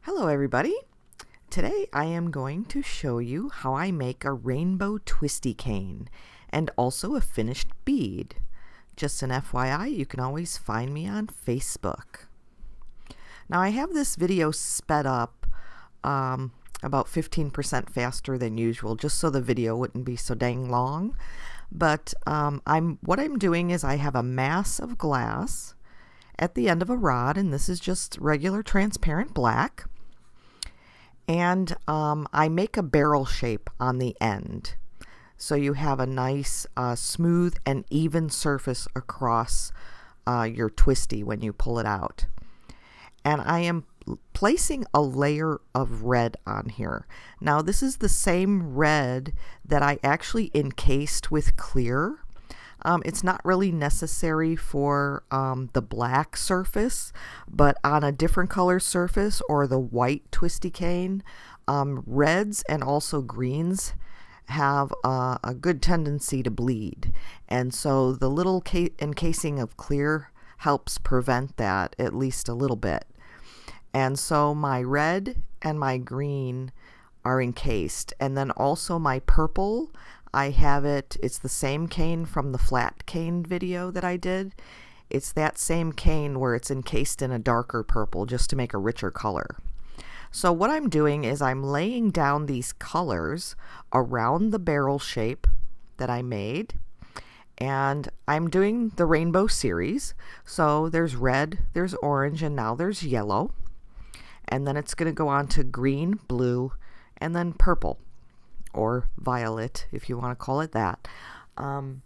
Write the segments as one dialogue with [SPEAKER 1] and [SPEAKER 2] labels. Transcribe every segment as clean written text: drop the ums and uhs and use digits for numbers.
[SPEAKER 1] Hello everybody! Today I am going to show you how I make a rainbow twisty cane and also a finished bead. Just an FYI, you can always find me on Facebook. Now I have this video sped up about 15% faster than usual just so the video wouldn't be so dang long. But what I'm doing is I have a mass of glass at the end of a rod, and this is just regular transparent black. And I make a barrel shape on the end. So you have a nice smooth and even surface across your twisty when you pull it out. And I am placing a layer of red on here. Now this is the same red that I actually encased with clear. It's not really necessary for the black surface, but on a different color surface or the white twisty cane, reds and also greens have a good tendency to bleed. And so the little encasing of clear helps prevent that at least a little bit. And so my red and my green are encased. And then also my purple, I have it's the same cane from the flat cane video that I did. It's that same cane where it's encased in a darker purple just to make a richer color. So what I'm doing is I'm laying down these colors around the barrel shape that I made. And I'm doing the rainbow series. So there's red, there's orange, and now there's yellow. And then it's going to go on to green, blue, and then purple, or violet if you want to call it that. And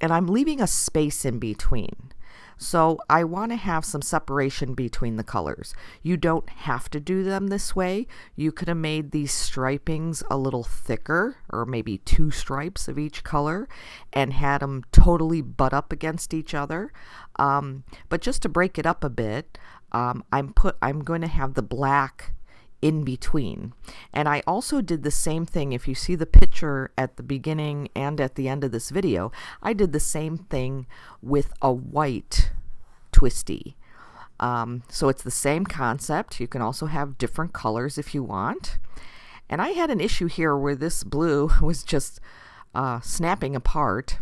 [SPEAKER 1] I'm leaving a space in between. So I want to have some separation between the colors. You don't have to do them this way. You could have made these stripings a little thicker, or maybe 2 stripes of each color, and had them totally butt up against each other. But just to break it up a bit, I'm going to have the black in between. And I also did the same thing. If you see the picture at the beginning and at the end of this video, I did the same thing with a white twisty. So it's the same concept. You can also have different colors if you want. And I had an issue here where this blue was just snapping apart,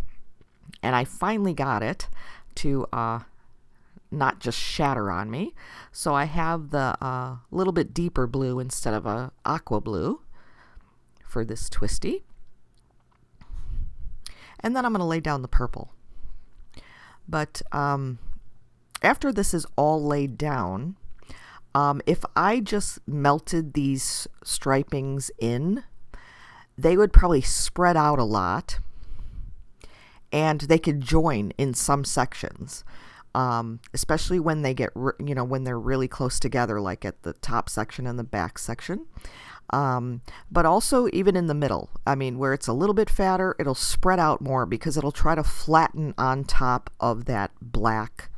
[SPEAKER 1] and I finally got it to not just shatter on me. So I have the little bit deeper blue instead of a aqua blue for this twisty. And then I'm going to lay down the purple. But after this is all laid down, if I just melted these stripings in, they would probably spread out a lot, and they could join in some sections. Especially when they get, when they're really close together, like at the top section and the back section. But also even in the middle, where it's a little bit fatter, it'll spread out more because it'll try to flatten on top of that black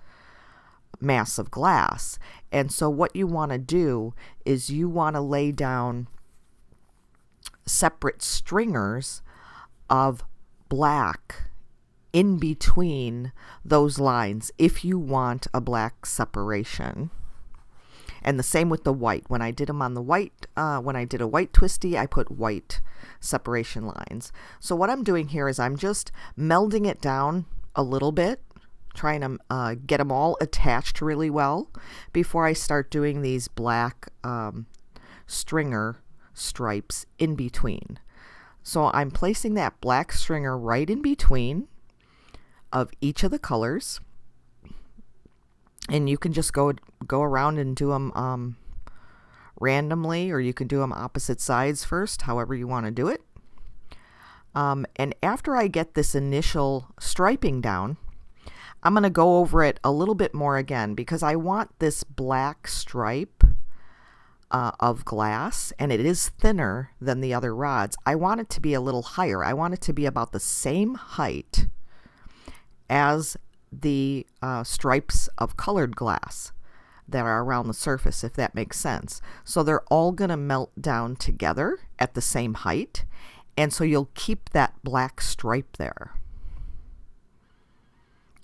[SPEAKER 1] mass of glass. And so what you want to do is you want to lay down separate stringers of black in between those lines if you want a black separation. And the same with the white. When I did them on the white, when I did a white twisty, I put white separation lines. So what I'm doing here is I'm just melding it down a little bit, trying to get them all attached really well before I start doing these black stringer stripes in between. So I'm placing that black stringer right in between of each of the colors, and you can just go around and do them randomly, or you can do them opposite sides first, however you want to do it. And after I get this initial striping down, I'm going to go over it a little bit more again, because I want this black stripe of glass, and it is thinner than the other rods. I want it to be a little higher. I want it to be about the same height as the stripes of colored glass that are around the surface, if that makes sense. So they're all going to melt down together at the same height, and so you'll keep that black stripe there.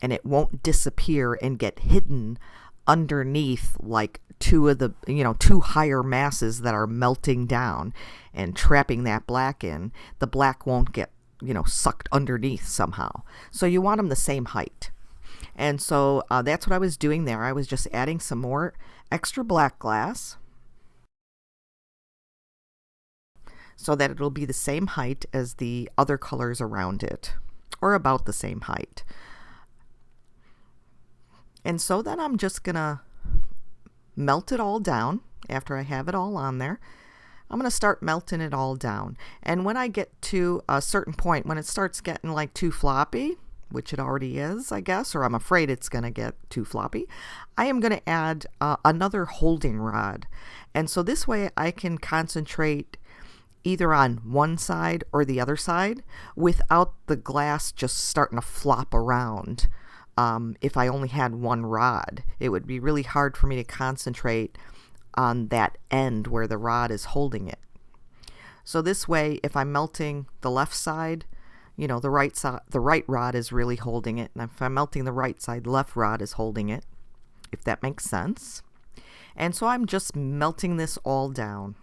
[SPEAKER 1] And it won't disappear and get hidden underneath like two higher masses that are melting down and trapping that black in, the black won't get, sucked underneath somehow. So you want them the same height. And so that's what I was doing there. I was just adding some more extra black glass so that it'll be the same height as the other colors around it, or about the same height. And so then I'm just gonna melt it all down. After I have it all on there, I'm gonna start melting it all down. And when I get to a certain point, when it starts getting like too floppy, which it already is, I guess, or I'm afraid it's gonna get too floppy, I am gonna add another holding rod. And so this way I can concentrate either on one side or the other side without the glass just starting to flop around. If I only had one rod, it would be really hard for me to concentrate on that end where the rod is holding it. So this way, if I'm melting the left side, the right rod is really holding it. And if I'm melting the right side, the left rod is holding it, if that makes sense. And so I'm just melting this all down.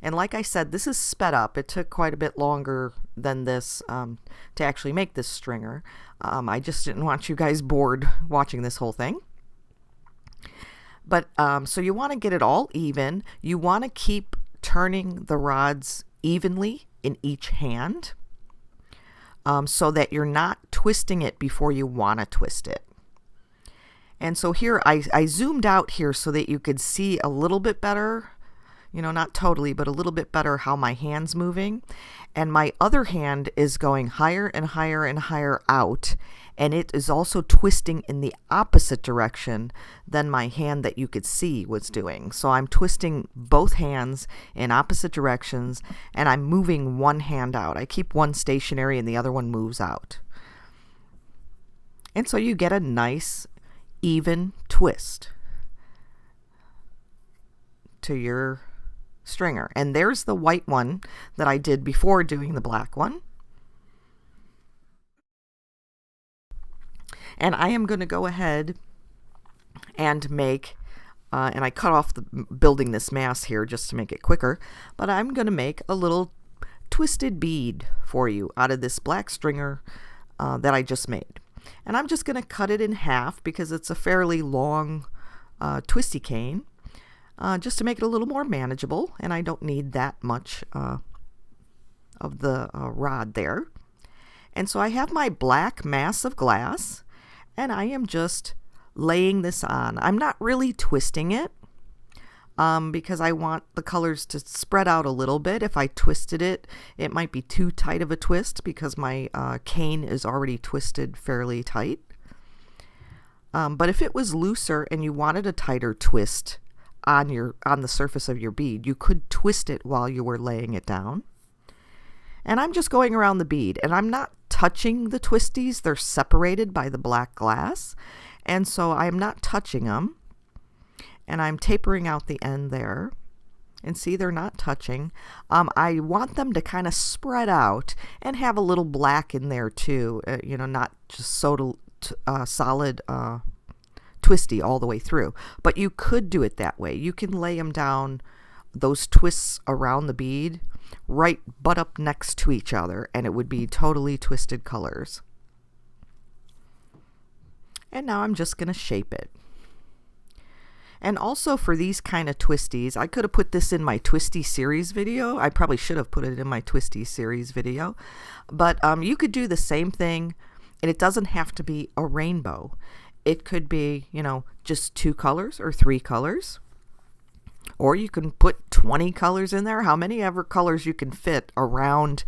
[SPEAKER 1] And like I said, this is sped up. It took quite a bit longer than this to actually make this stringer. I just didn't want you guys bored watching this whole thing. But so you want to get it all even. You want to keep turning the rods evenly in each hand so that you're not twisting it before you want to twist it. And so here I zoomed out here so that you could see a little bit better, not totally, but a little bit better how my hand's moving. And my other hand is going higher and higher and higher out, and it is also twisting in the opposite direction than my hand that you could see was doing. So I'm twisting both hands in opposite directions, and I'm moving one hand out. I keep one stationary and the other one moves out. And so you get a nice even twist to your stringer. And there's the white one that I did before doing the black one. And I am going to go ahead and make, and I cut off the building this mass here just to make it quicker, but I'm going to make a little twisted bead for you out of this black stringer that I just made. And I'm just going to cut it in half because it's a fairly long twisty cane, just to make it a little more manageable, and I don't need that much of the rod there. And so I have my black mass of glass, and I am just laying this on. I'm not really twisting it because I want the colors to spread out a little bit. If I twisted it, it might be too tight of a twist because my cane is already twisted fairly tight. But if it was looser and you wanted a tighter twist on the surface of your bead, you could twist it while you were laying it down. And I'm just going around the bead, and I'm not touching the twisties. They're separated by the black glass, and so I'm not touching them. And I'm tapering out the end there, and see, they're not touching. I want them to kind of spread out and have a little black in there too, not just solid twisty all the way through. But you could do it that way. You can lay them down, those twists around the bead, right butt up next to each other, and it would be totally twisted colors. And now I'm just going to shape it. And also for these kind of twisties, I could have put this in my Twistie series video. I probably should have put it in my Twistie series video. But you could do the same thing, and it doesn't have to be a rainbow. It could be, just 2 colors or 3 colors. Or you can put 20 colors in there, how many ever colors you can fit around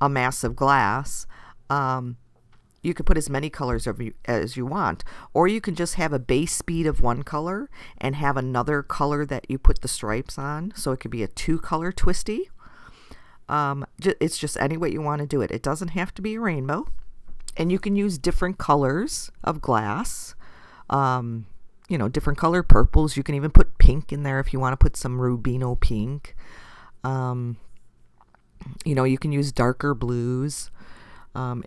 [SPEAKER 1] a mass of glass. You could put as many colors as you want. Or you can just have a base bead of one color and have another color that you put the stripes on. So it could be a 2-color twisty. It's just any way you want to do it. It doesn't have to be a rainbow. And you can use different colors of glass. Different color purples. You can even put pink in there if you want to put some Rubino pink. You can use darker blues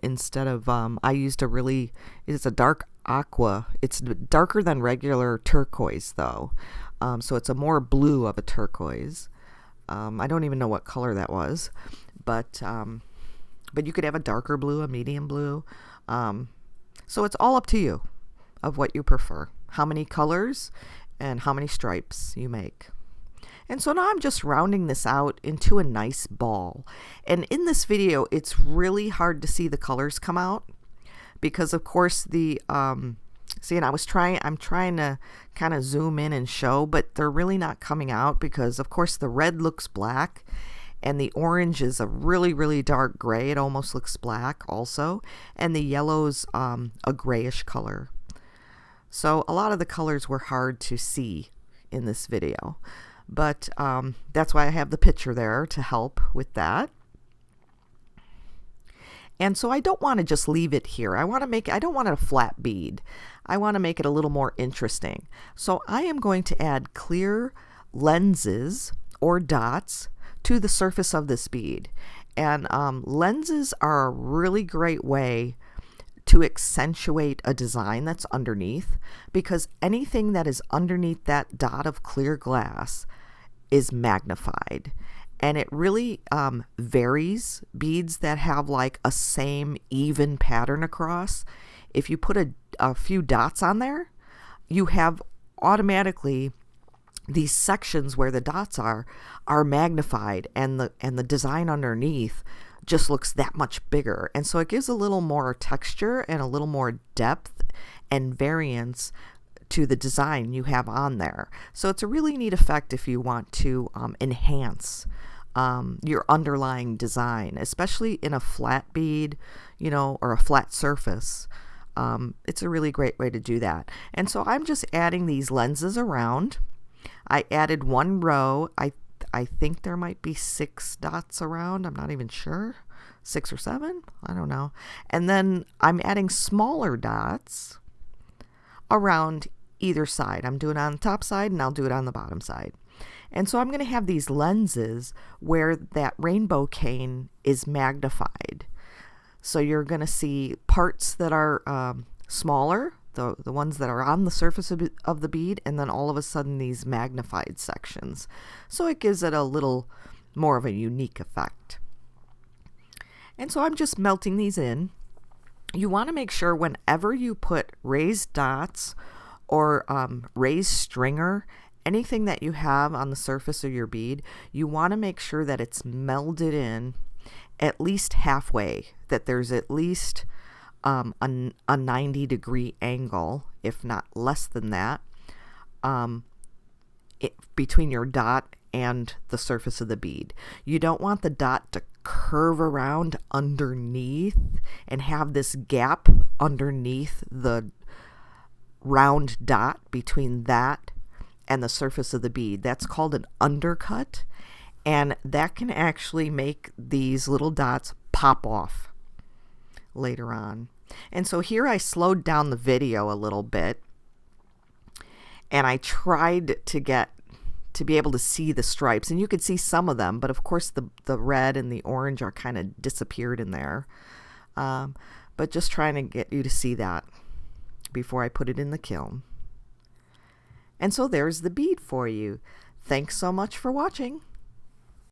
[SPEAKER 1] instead of, I used it's a dark aqua. It's darker than regular turquoise though. So it's a more blue of a turquoise. I don't even know what color that was, but you could have a darker blue, a medium blue. So it's all up to you of what you prefer, how many colors and how many stripes you make. And so now I'm just rounding this out into a nice ball. And in this video, it's really hard to see the colors come out because of course the, see, and I'm trying to kind of zoom in and show, but they're really not coming out because of course the red looks black and the orange is a really, really dark gray. It almost looks black also. And the yellow's a grayish color. So a lot of the colors were hard to see in this video. But that's why I have the picture there to help with that. And so I don't want to just leave it here. I don't want it a flat bead. I want to make it a little more interesting. So I am going to add clear lenses or dots to the surface of this bead. And lenses are a really great way to accentuate a design that's underneath, because anything that is underneath that dot of clear glass is magnified. And it really varies. Beads that have like a same even pattern across, if you put a few dots on there, you have automatically these sections where the dots are magnified, and the design underneath just looks that much bigger. And so it gives a little more texture and a little more depth and variance to the design you have on there. So it's a really neat effect if you want to enhance your underlying design, especially in a flat bead, you know, or a flat surface. It's a really great way to do that. And so I'm just adding these lenses around. I added one row. I think there might be 6 dots around. I'm not even sure. 6 or 7? I don't know. And then I'm adding smaller dots around either side. I'm doing it on the top side and I'll do it on the bottom side. And so I'm going to have these lenses where that rainbow cane is magnified. So you're going to see parts that are smaller, the ones that are on the surface of the bead, and then all of a sudden these magnified sections. So it gives it a little more of a unique effect. And so I'm just melting these in. You want to make sure whenever you put raised dots or raised stringer, anything that you have on the surface of your bead, you want to make sure that it's melded in at least halfway, that there's at least a 90-degree angle, if not less than that, between your dot and the surface of the bead. You don't want the dot to curve around underneath and have this gap underneath the round dot between that and the surface of the bead. That's called an undercut, and that can actually make these little dots pop off later on. And so here I slowed down the video a little bit, and I tried to be able to see the stripes, and you could see some of them, but of course the red and the orange are kind of disappeared in there. But just trying to get you to see that before I put it in the kiln. And so there's the bead for you. Thanks so much for watching.